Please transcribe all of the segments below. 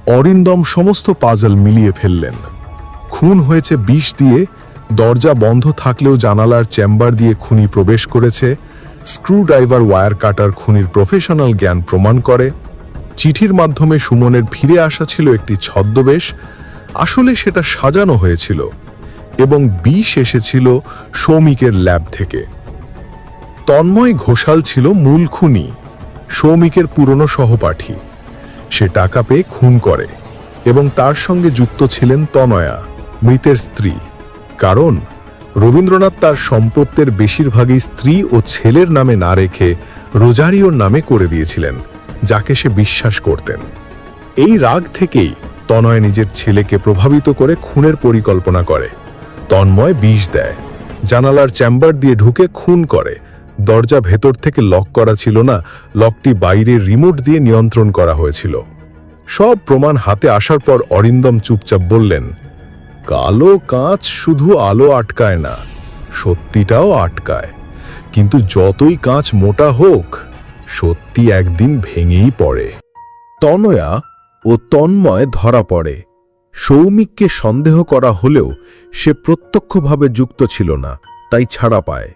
অরিন্দম সমস্ত পাজল মিলিয়ে ফেললেন। খুন হয়েছে বিষ দিয়ে, দরজা বন্ধ থাকলেও জানালার চেম্বার দিয়ে খুনি প্রবেশ করেছে, স্ক্রুড্রাইভার ওয়্যার কাটার খুনির প্রফেশনাল জ্ঞান প্রমাণ করে। চিঠির মাধ্যমে সুমনের ফিরে আসা ছিল একটি ছদ্মবেশ, আসলে সেটা সাজানো হয়েছিল, এবং বিষ এসেছিল সৌমিকের ল্যাব থেকে। তন্ময় ঘোষাল ছিল মূল খুনি, সৌমিকের পুরনো সহপাঠী। সে টাকা পেয়ে খুন করে এবং তার সঙ্গে যুক্ত ছিলেন তনয়া, মৃতের স্ত্রী। কারণ রবীন্দ্রনাথ তার সম্পত্তির বেশিরভাগই স্ত্রী ও ছেলের নামে না রেখে রোজারিওর নামে করে দিয়েছিলেন, যাকে সে বিশ্বাস করতেন। এই রাগ থেকেই তনয় নিজের ছেলেকে প্রভাবিত করে খুনের পরিকল্পনা করে। তন্ময় বিষ দেয়, জানালার চেম্বার দিয়ে ঢুকে খুন করে। দরজা ভেতর থেকে লক করা ছিল না, লকটি বাইরের রিমোট দিয়ে নিয়ন্ত্রণ করা হয়েছিল। সব প্রমাণ হাতে আসার পর অরিন্দম চুপচাপ বললেন, কালো কাঁচ শুধু আলো আটকায় না, সত্যিটাও আটকায়। কিন্তু যতই কাঁচ মোটা হোক, সত্যি একদিন ভেঙেই পড়ে। তনয়া ও তন্ময় ধরা পড়ে। সৌমিককে সন্দেহ করা হলেও সে প্রত্যক্ষভাবে যুক্ত ছিল না, তাই ছাড়া পায়।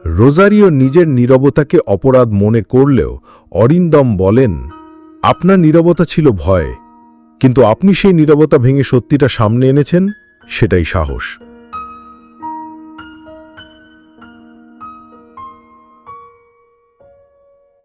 রোজারিও নিজের নীরবতাকে অপরাধ মনে করলেও অরিন্দম বলেন, আপনার নীরবতা ছিল ভয়, কিন্তু আপনি সেই নীরবতা ভেঙে সত্যিটা সামনে এনেছেন, সেটাই সাহস।